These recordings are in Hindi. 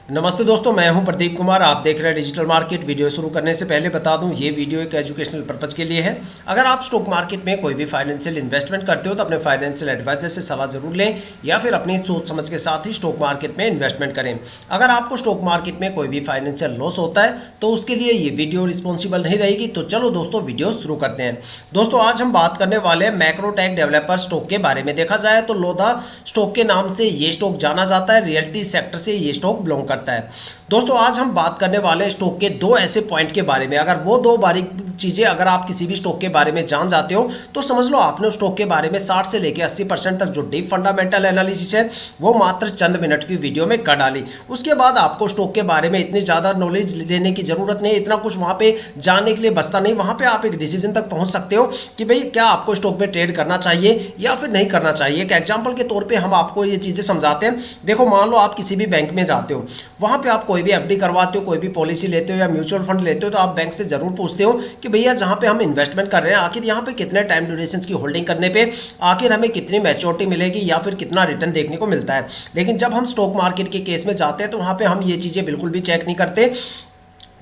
नमस्ते दोस्तों, मैं हूं प्रदीप कुमार। आप देख रहे हैं डिजिटल मार्केट। वीडियो शुरू करने से पहले बता दूं, ये वीडियो एक एजुकेशनल पर्पज़ के लिए है। अगर आप स्टॉक मार्केट में कोई भी फाइनेंशियल इन्वेस्टमेंट करते हो तो अपने फाइनेंशियल एडवाइजर से सलाह जरूर लें या फिर अपनी सोच समझ के साथ ही स्टॉक मार्केट में इन्वेस्टमेंट करें। अगर आपको स्टॉक मार्केट में कोई भी फाइनेंशियल लॉस होता है तो उसके लिए ये वीडियो रिस्पॉन्सिबल नहीं रहेगी। तो चलो दोस्तों, वीडियो शुरू करते हैं। दोस्तों, आज हम बात करने वाले हैं मैक्रोटेक डेवलपर स्टॉक के बारे में। देखा जाए तो लोधा स्टॉक के नाम से ये स्टॉक जाना जाता है। रियल्टी सेक्टर से ये स्टॉक बिलोंग करता है। दोस्तों, आज हम बात करने वाले स्टॉक के दो ऐसे पॉइंट के बारे में। अगर वो दो बारीक चीजें अगर आप किसी भी स्टॉक के बारे में जान जाते हो तो समझ लो आपने उस स्टॉक के बारे में 60 से लेकर 80% तक जो डीप फंडामेंटल एनालिसिस है वो मात्र चंद मिनट की वीडियो में कर डाली। उसके बाद आपको स्टॉक के बारे में इतनी ज्यादा नॉलेज लेने की जरूरत नहीं, इतना कुछ वहां पे जानने के लिए बचता नहीं। वहां पे आप एक डिसीजन तक पहुंच सकते हो कि भाई क्या आपको स्टॉक में ट्रेड करना चाहिए या फिर नहीं करना चाहिए। एक एग्जाम्पल के तौर पर हम आपको ये चीजें समझाते हैं। देखो, मान लो आप किसी भी बैंक में जाते हो, वहां पे आप कोई भी एफडी करवाते हो, कोई भी पॉलिसी लेते हो या म्यूचुअल फंड लेते हो तो आप बैंक से जरूर पूछते हो कि भैया जहां पे हम इन्वेस्टमेंट कर रहे हैं आखिर यहाँ पे कितने टाइम ड्यूरेशन की होल्डिंग करने पे आखिर हमें कितनी मैच्योरिटी मिलेगी या फिर कितना रिटर्न देखने को मिलता है। लेकिन जब हम स्टॉक मार्केट के केस में जाते हैं तो वहां पे हम ये चीजें बिल्कुल भी चेक नहीं करते।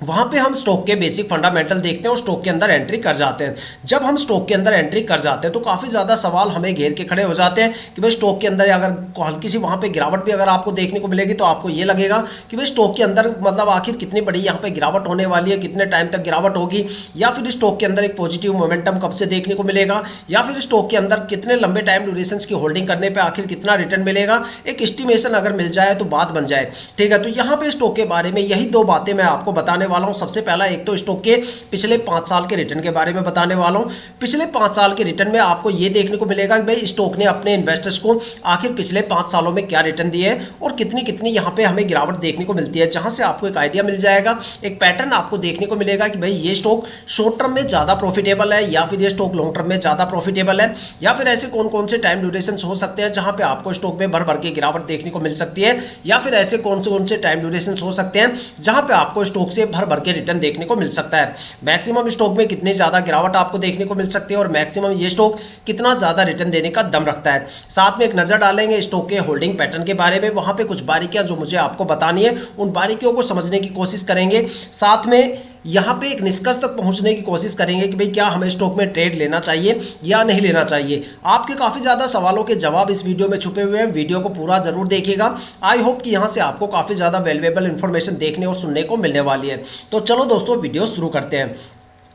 वहां पे हम स्टॉक के बेसिक फंडामेंटल देखते हैं और स्टॉक के अंदर एंट्री कर जाते हैं। जब हम स्टॉक के अंदर एंट्री कर जाते हैं तो काफी ज्यादा सवाल हमें घेर के खड़े हो जाते हैं कि भाई स्टॉक के अंदर अगर हल्की सी वहां पे गिरावट भी अगर आपको देखने को मिलेगी तो आपको ये लगेगा कि भाई स्टॉक के अंदर मतलब आखिर कितनी बड़ी यहाँ पे गिरावट होने वाली है, कितने टाइम तक गिरावट होगी, या फिर स्टॉक के अंदर एक पॉजिटिव मोमेंटम कब से देखने को मिलेगा, या फिर स्टॉक के अंदर कितने लंबे टाइम ड्यूरेशन की होल्डिंग करने पर आखिर कितना रिटर्न मिलेगा। एक एस्टिमेशन अगर मिल जाए तो बात बन जाए। ठीक है, तो यहाँ पे स्टॉक के बारे में यही दो बातें मैं आपको बताने वाला हूँ। सबसे पहला एक तो स्टॉक के पिछले 5 साल के रिटर्न के बारे में बताने वाला हूं। पिछले 5 साल के रिटर्न में आपको यह देखने को मिलेगा कि भाई स्टॉक ने अपने इन्वेस्टर्स को आखिर पिछले 5 सालों में क्या रिटर्न दिए हैं और कितनी कितनी यहां पे हमें गिरावट देखने को मिलती है, जहां से आपको एक आइडिया मिल जाएगा, एक पैटर्न आपको देखने को मिलेगा कि भाई ये स्टॉक शॉर्ट टर्म में ज्यादा प्रॉफिटेबल है या फिर ये स्टॉक लॉन्ग टर्म में ज्यादा प्रॉफिटेबल है, या फिर ऐसे कौन कौन से टाइम ड्यूरेशन हो सकते हैं जहां पे आपको स्टॉक में भर भर के गिरावट देखने को मिल सकती है, या फिर ऐसे कौन से टाइम ड्यूरेशन हो सकते हैं जहां पे आपको स्टॉक से भर भर के रिटर्न देखने को मिल सकता है। मैक्सिमम स्टॉक में कितनी ज्यादा गिरावट आपको देखने को मिल सकती है और मैक्सिमम ये स्टॉक कितना ज्यादा रिटर्न देने का दम रखता है। साथ में एक नजर डालेंगे स्टॉक के होल्डिंग पैटर्न के बारे में। वहां पे कुछ बारीकियां जो मुझे आपको बतानी है उन बारीकियों को समझने की कोशिश करेंगे। साथ में यहां पे एक निष्कर्ष तक पहुंचने की कोशिश करेंगे कि भाई क्या हमें स्टॉक में ट्रेड लेना चाहिए या नहीं लेना चाहिए। आपके काफी ज्यादा सवालों के जवाब इस वीडियो में छुपे हुए हैं। वीडियो को पूरा जरूर देखिएगा। आई होप कि यहां से आपको काफी ज्यादा वैल्यूएबल इंफॉर्मेशन देखने और सुनने को मिलने वाली है। तो चलो दोस्तों, वीडियो शुरू करते हैं।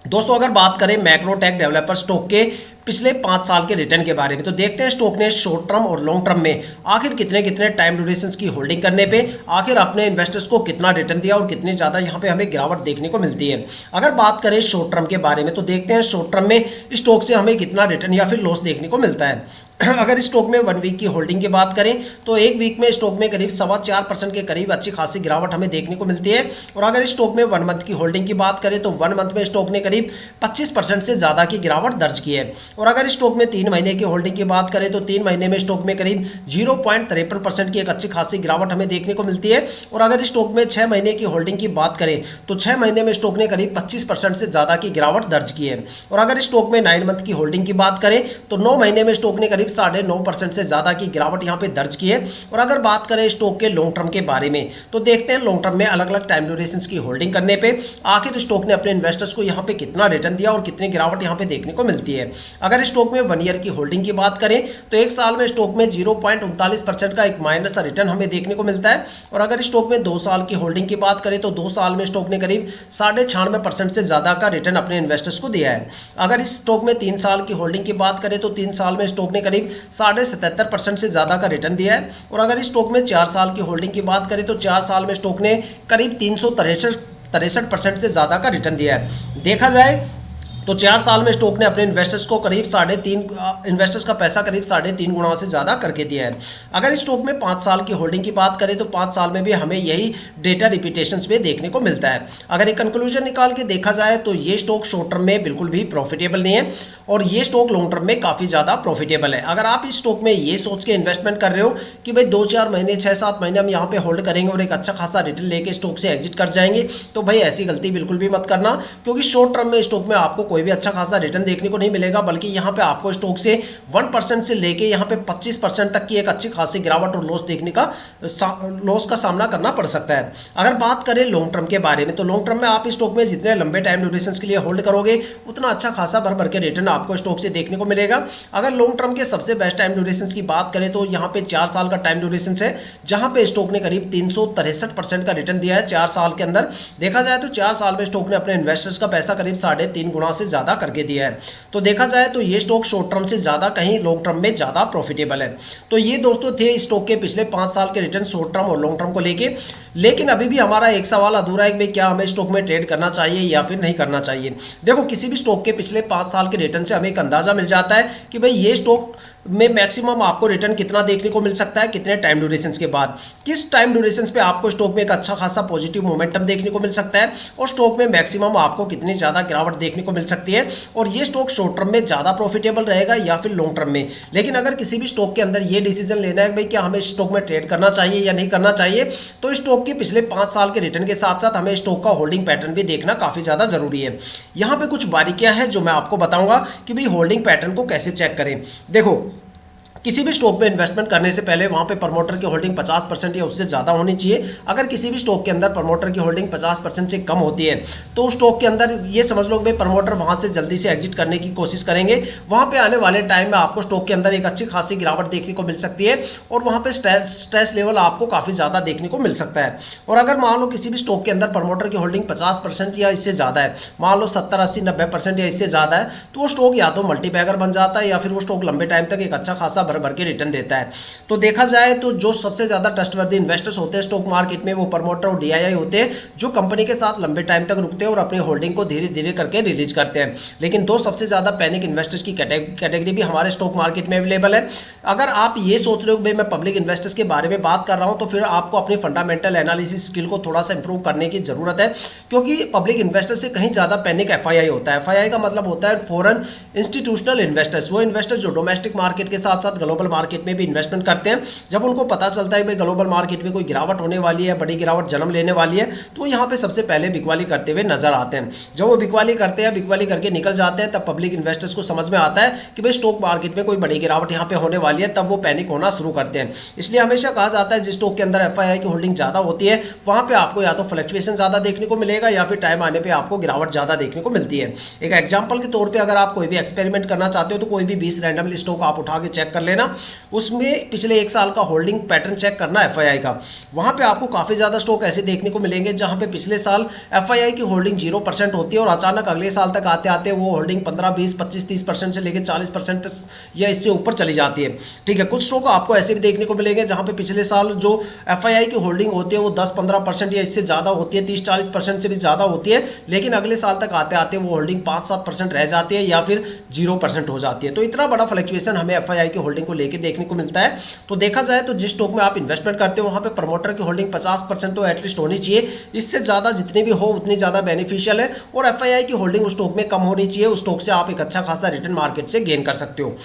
दोस्तों, अगर बात करें मैक्रोटेक डेवलपर स्टॉक के पिछले 5 साल के रिटर्न के बारे में तो देखते हैं स्टॉक ने शॉर्ट टर्म और लॉन्ग टर्म में आखिर कितने कितने टाइम ड्यूरेशन की होल्डिंग करने पे आखिर अपने इन्वेस्टर्स को कितना रिटर्न दिया और कितनी ज्यादा यहां पे हमें गिरावट देखने को मिलती है। अगर बात करें शॉर्ट टर्म के बारे में तो देखते हैं शॉर्ट टर्म में स्टॉक से हमें कितना रिटर्न या फिर लॉस देखने को मिलता है। अगर स्टॉक में 1 वीक की होल्डिंग की बात करें तो एक वीक में स्टॉक में करीब 4.25% के करीब अच्छी खासी गिरावट हमें देखने को मिलती है। और अगर स्टॉक में 1 मंथ की होल्डिंग की बात करें तो 1 मंथ में स्टॉक ने करीब 25% से ज्यादा की गिरावट दर्ज की है। और अगर स्टॉक में 3 महीने की होल्डिंग की बात करें तो 3 महीने में स्टॉक में करीब 0.53% की एक अच्छी खासी गिरावट हमें देखने को मिलती है। और अगर स्टॉक में 6 महीने की होल्डिंग की बात करें तो 6 महीने में स्टॉक ने करीब 25% से ज्यादा की गिरावट दर्ज की है। और अगर स्टॉक में 9 मंथ की होल्डिंग की बात करें तो 9 महीने में स्टॉक ने करीब 9.5% से ज्यादा की गिरावट यहां पे दर्ज की है। और अगर बात करें स्टॉक के लॉन्ग टर्म के बारे में तो देखते हैं लॉन्ग टर्म में अलग अलग टाइम ड्यूरेशन की होल्डिंग करने पे आखिर स्टॉक ने अपने इन्वेस्टर्स को यहां पे कितना रिटर्न दिया और कितनी गिरावट यहां पे देखने को मिलती है। अगर स्टॉक में 1 ईयर की होल्डिंग की बात करें तो एक साल में स्टॉक में 0.39% का एक माइनस रिटर्न हमें देखने को मिलता है। और अगर स्टॉक में 2 साल की होल्डिंग की बात करें तो 2 साल में स्टॉक ने करीब 96.5% से ज्यादा का रिटर्न अपने इन्वेस्टर्स को दिया है। अगर इस स्टॉक में 3 साल की होल्डिंग की बात करें तो 3 साल में स्टॉक ने करीब 77% से ज्यादा का रिटर्न दिया है। और अगर स्टॉक में 4 साल की होल्डिंग की बात करें तो 4 साल में स्टॉक ने करीब 363% से ज्यादा का रिटर्न दिया है। देखा जाए तो 4 साल में स्टॉक ने अपने इन्वेस्टर्स को करीब 3.5 इन्वेस्टर्स का पैसा करीब 3.5 गुना से ज्यादा करके दिया है। अगर स्टॉक में 5 साल की होल्डिंग की बात करें तो 5 साल में भी हमें यही डेटा रिपीटेशंस में देखने को मिलता है। अगर एक कंक्लूजन निकाल के देखा जाए तो ये स्टॉक शॉर्ट टर्म में बिल्कुल भी प्रॉफिटेबल नहीं है और ये स्टॉक लॉन्ग टर्म में काफी ज्यादा प्रॉफिटेबल है। अगर आप इस स्टॉक में ये सोच के इन्वेस्टमेंट कर रहे हो कि भाई 2-4 महीने 6-7 महीने हम यहाँ पे होल्ड करेंगे और एक अच्छा खासा रिटर्न लेके स्टॉक से एग्जिट कर जाएंगे, तो भाई ऐसी गलती बिल्कुल भी मत करना, क्योंकि शॉर्ट टर्म में स्टॉक में आपको कोई भी अच्छा खासा रिटर्न देखने को नहीं मिलेगा, बल्कि यहाँ पे आपको स्टॉक से 1% से लेके यहाँ पे 25% तक की एक अच्छी खासी गिरावट और लॉस का सामना करना पड़ सकता है। अगर बात करें लॉन्ग टर्म के बारे में, तो लॉन्ग टर्म में आप स्टॉक में जितने लंबे टाइम ड्यूरेशन के लिए होल्ड करोगे उतना अच्छा खासा भर के रिटर्न आपको स्टॉक से देखने को मिलेगा। अगर लॉन्ग टर्म के सबसे बेस्ट टाइम ड्यूरेशन की बात करें तो यहाँ पे 4 साल का टाइम ड्यूरेशन है, जहां पे स्टॉक ने करीब 363% का रिटर्न दिया है 4 साल के अंदर। देखा जाए तो 4 साल में स्टॉक ने अपने इन्वेस्टर्स का पैसा करीब 3.5 गुना से ज्यादा करके दिया है। तो देखा जाए तो ये स्टॉक शॉर्ट टर्म से ज्यादा कहीं लॉन्ग टर्म में ज्यादा प्रॉफिटेबल है। तो ये दोस्तों थे स्टॉक के पिछले 5 साल के रिटर्न शॉर्ट टर्म और लॉन्ग टर्म को लेके। लेकिन अभी भी हमारा एक सवाल अधूरा है कि भाई क्या हमें स्टॉक में ट्रेड करना चाहिए या फिर नहीं करना चाहिए। देखो, किसी भी स्टॉक के पिछले 5 साल के रिटर्न से हमें एक अंदाजा मिल जाता है कि भाई ये स्टॉक में मैक्सिमम आपको रिटर्न कितना देखने को मिल सकता है, कितने टाइम ड्यूरेशन के बाद, किस टाइम ड्यूरेशन पे आपको स्टॉक में एक अच्छा खासा पॉजिटिव मोमेंटम देखने को मिल सकता है, और स्टॉक में मैक्सिमम आपको कितनी ज़्यादा गिरावट देखने को मिल सकती है, और ये स्टॉक शॉर्ट टर्म में ज़्यादा प्रॉफिटेबल रहेगा या फिर लॉन्ग टर्म में। लेकिन अगर किसी भी स्टॉक के अंदर ये डिसीजन लेना है कि भाई क्या हमें स्टॉक में ट्रेड करना चाहिए या नहीं करना चाहिए, तो स्टॉक के पिछले 5 साल के रिटर्न के साथ साथ हमें स्टॉक का होल्डिंग पैटर्न भी देखना काफ़ी ज़्यादा जरूरी है। यहाँ पे कुछ बारीकियां हैं जो मैं आपको बताऊंगा कि भाई होल्डिंग पैटर्न को कैसे चेक करें। देखो, किसी भी स्टॉक में इन्वेस्टमेंट करने से पहले वहां पे प्रमोटर की होल्डिंग 50% या उससे ज़्यादा होनी चाहिए। अगर किसी भी स्टॉक के अंदर प्रमोटर की होल्डिंग 50% से कम होती है तो उस स्टॉक के अंदर ये समझ लो कि प्रमोटर वहां से जल्दी से एग्जिट करने की कोशिश करेंगे। वहां पे आने वाले टाइम में आपको स्टॉक के अंदर एक अच्छी खासी गिरावट देखने को मिल सकती है, और वहां पे स्ट्रेस लेवल आपको काफ़ी ज़्यादा देखने को मिल सकता है। और अगर मान लो किसी भी स्टॉक के अंदर प्रमोटर की होल्डिंग 50% या इससे ज़्यादा है, मान लो 70, 80, 90% या इससे ज़्यादा है, तो वो स्टॉक या तो मल्टीबैगर बन जाता है या फिर वो स्टॉक लंबे टाइम तक एक अच्छा खासा भर के रिटर्न देता है। तो देखा जाए तो जो सबसे ज्यादा ट्रस्टवर्दी इन्वेस्टर्स होते हैं स्टॉक मार्केट में, वो प्रमोटर और डीआईआई होते हैं, जो कंपनी के साथ लंबे टाइम तक रुकते हैं और अपनी होल्डिंग को धीरे धीरे करके रिलीज करते हैं। लेकिन दो सबसे ज्यादा पैनिक इन्वेस्टर्स की कैटेगरी भी हमारे स्टॉक मार्केट में अवेलेबल है। अगर आप ये सोच रहे हो भाई मैं पब्लिक इन्वेस्टर्स के बारे में बात कर रहा हूं, तो फिर आपको अपनी फंडामेंटल एनालिसिस स्किल को थोड़ा सा इंप्रूव करने की जरूरत है, क्योंकि पब्लिक इन्वेस्टर से कहीं ज्यादा पैनिक एफआईआई होता है। एफआईआई का मतलब होता है फॉरेन इंस्टीट्यूशनल इन्वेस्टर्स, वो इन्वेस्टर्स जो डोमेस्टिक मार्केट के साथ साथ ग्लोबल मार्केट में भी इन्वेस्टमेंट करते हैं। जब उनको पता चलता है कि ग्लोबल मार्केट में कोई गिरावट होने वाली है, बड़ी गिरावट जन्म लेने वाली है, तो यहाँ पे सबसे पहले बिकवाली करते हुए नजर आते हैं। जब वो बिकवाली करते हैं, बिकवाली करके निकल जाते हैं, तब पब्लिक इन्वेस्टर्स को समझ में आता है कि भाई स्टॉक मार्केट में कोई बड़ी गिरावट यहाँ पे होने वाली है, तब वो पैनिक होना शुरू करते हैं। इसलिए हमेशा कहा जाता है जिस स्टॉक के अंदर एफआईआई की होल्डिंग ज्यादा होती है वहां पे आपको या तो फ्लक्चुएशन ज्यादा देखने को मिलेगा या फिर टाइम आने पर आपको गिरावट ज्यादा देखने को मिलती है। एक एग्जाम्पल के तौर पर अगर आप कोई भी एक्सपेरिमेंट करना चाहते हो तो कोई भी 20 रैंडमली स्टॉक आप उठा के चेक कर लेना, उसमें पिछले 1 साल का होल्डिंग पैटर्न चेक करना एफआईआई का। वहां पे आपको काफी ज्यादा स्टॉक ऐसे देखने को मिलेंगे जहां पे पिछले साल एफआईआई की होल्डिंग 0% होती है और अचानक अगले साल तक आते आते वो होल्डिंग 15, 20, 25, 30% से लेकर 40% या इससे ऊपर चली जाती है। ठीक है, कुछ स्टॉक आपको ऐसे भी देखने को मिलेंगे जहां पे पिछले साल जो एफआईआई की होल्डिंग होती है वो 10-15% या इससे ज्यादा होती है, 30-40% से भी ज्यादा होती है, लेकिन अगले साल तक आते आते वो होल्डिंग 5-7% रह जाती है या फिर 0% हो जाती है। तो इतना बड़ा फ्लक्चुएशन हमें एफआईआई की होल्डिंग को लेकर देखने को मिलता है। तो देखा जाए तो जिस स्टॉक में आप इन्वेस्टमेंट करते हो वहां पे प्रमोटर की होल्डिंग 50% तो एटलीस्ट होनी चाहिए, इससे ज्यादा जितनी भी हो उतनी ज्यादा बेनिफिशियल है, और एफआईआई की होल्डिंग उस स्टॉक में कम होनी चाहिए। उस स्टॉक से आप एक अच्छा खासा रिटर्न मार्केट से गेन कर सकते हो।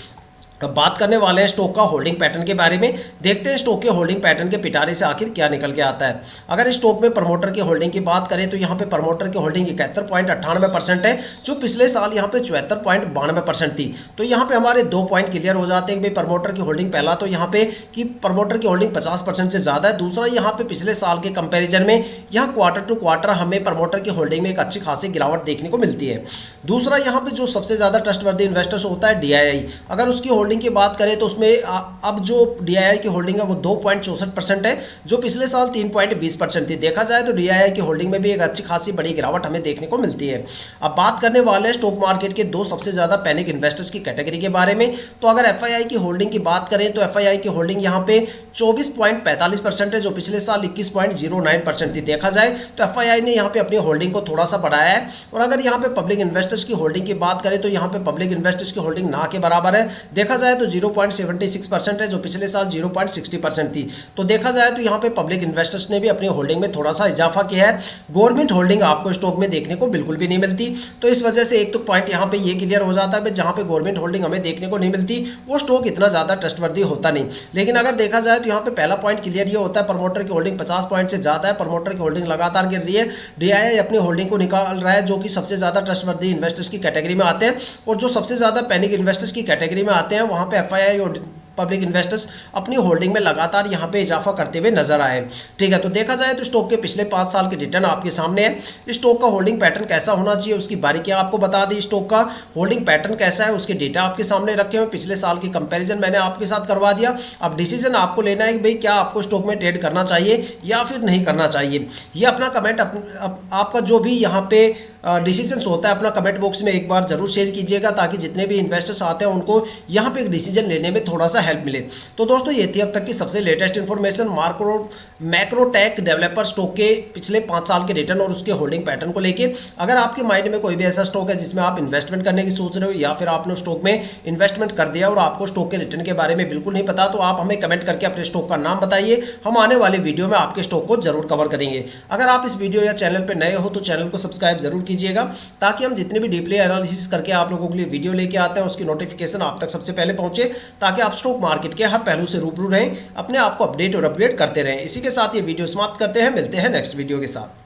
अब बात करने वाले हैं स्टॉक का होल्डिंग पैटर्न के बारे में। देखते हैं स्टॉक के होल्डिंग पैटर्न के पिटारे से आखिर क्या निकल के आता है। अगर स्टॉक में प्रमोटर की होल्डिंग की बात करें तो यहाँ पे प्रमोटर की होल्डिंग 71.98% है, जो पिछले साल यहाँ पे 74.92% थी। तो यहाँ पे हमारे 2 पॉइंट क्लियर हो जाते हैं कि भाई प्रमोटर की होल्डिंग, पहला तो यहाँ पे कि प्रमोटर की होल्डिंग 50% से ज्यादा है, दूसरा यहाँ पे पिछले साल के कंपेरिजन में यहाँ क्वार्टर टू क्वार्टर हमें प्रमोटर की होल्डिंग में एक अच्छी खासी गिरावट देखने को मिलती है। दूसरा यहाँ पे जो सबसे ज्यादा ट्रस्टवर्दी इन्वेस्टर्स होता है डीआईआई, अगर उसकी होल्डिंग की बात करें तो उसमें अब जो डीआईआई की होल्डिंग है वो 2.64% है, जो पिछले साल 3.20% थी। देखा जाए तो डीआईआई की होल्डिंग में भी एक अच्छी खासी बड़ी गिरावट हमें देखने को मिलती है। अब बात करने वाले हैं स्टॉक मार्केट के 2 सबसे ज्यादा पैनिक इन्वेस्टर्स की कैटेगरी के बारे में। तो अगर एफआईआई की होल्डिंग की बात करें तो एफआईआई की होल्डिंग यहाँ पे 24.45% है, जो पिछले साल 21.09% थी। देखा जाए तो एफआईआई ने यहाँ पे अपनी होल्डिंग को थोड़ा सा बढ़ाया है। और अगर यहाँ पे पब्लिक इन्वेस्टर्स की होल्डिंग की बात करें तो यहाँ पे पब्लिक इन्वेस्टर्स की होल्डिंग ना के बराबर है। देखा जाए तो 0.76% है, जो पिछले साल 0.60% थी। तो देखा जाए तो यहाँ पे पब्लिक इन्वेस्टर्स ने भी अपनी होल्डिंग में थोड़ा सा इजाफा किया है। गवर्नमेंट होल्डिंग आपको स्टॉक में देखने को बिल्कुल भी नहीं मिलती। तो इस वजह से एक तो पॉइंट यहाँ पे ये क्लियर हो जाता है, जहाँ पे गवर्नमेंट होल्डिंग हमें देखने को नहीं मिलती वो स्टॉक इतना ज़्यादा ट्रस्टवर्दी होता नहीं। लेकिन अगर देखा जाए तो यहाँ पे पहला पॉइंट क्लियर ये होता है, प्रमोटर की होल्डिंग 50 पॉइंट से ज़्यादा है, प्रमोटर की होल्डिंग लगातार गिर रही है, DII अपनी होल्डिंग को निकाल रहा है, जो कि सबसे ज़्यादा ट्रस्टवर्दी इन्वेस्टर्स की कैटेगरी में आते हैं। और जो सबसे ज़्यादा पैनिक इन्वेस्टर्स की कैटेगरी में आते हैं वहाँ पे FII और पब्लिक इन्वेस्टर्स अपनी होल्डिंग में लगातार यहाँ पे इजाफा करते हुए नजर आए। ठीक है, तो देखा जाए तो स्टॉक के पिछले 5 साल के रिटर्न आपके सामने है। स्टॉक का होल्डिंग पैटर्न कैसा होना चाहिए उसकी बारीकियां आपको बता दी, स्टॉक का होल्डिंग पैटर्न कैसा है उसके डेटा आपके सामने रखे हुए, पिछले साल की कंपैरिजन मैंने आपके साथ करवा दिया। अब डिसीजन आपको लेना है कि भाई क्या आपको स्टॉक में ट्रेड करना चाहिए या फिर नहीं करना चाहिए। ये अपना कमेंट आपका जो भी यहाँ पे डिसीजंस होता है अपना कमेंट बॉक्स में एक बार जरूर शेयर कीजिएगा, ताकि जितने भी इन्वेस्टर्स आते हैं उनको यहाँ पे एक डिसीजन लेने में थोड़ा सा हेल्प मिले। तो दोस्तों ये थी अब तक की सबसे latest information Macrotech developer stock के पिछले 5 साल के रिटर्न और उसके होल्डिंग पैटर्न को लेके। अगर आपके माइंड में कोई भी ऐसा स्टॉक है जिसमें आप इन्वेस्टमेंट करने की सोच रहे हो या फिर आपने स्टॉक में इन्वेस्टमेंट कर दिया और आपको स्टॉक के रिटर्न के बारे में बिल्कुल नहीं पता, तो आप हमें कमेंट करके अपने स्टॉक का नाम बताइए। हम आने वाले वीडियो में आपके स्टॉक को जरूर कवर करेंगे। अगर आप इस वीडियो या चैनल पर नए हो तो चैनल को सब्सक्राइब जरूर कीजिएगा, ताकि हम जितने भी डीपली एनालिसिस करके आप लोगों के लिए वीडियो लेके आते हैं उसकी नोटिफिकेशन आप तक सबसे पहले पहुंचे, ताकि आप स्टॉक मार्केट के हर पहलू से रूबरू रहें, अपने आप को अपडेट और अपग्रेड करते रहें। इसी के साथ ये वीडियो समाप्त करते हैं, मिलते हैं नेक्स्ट वीडियो के साथ।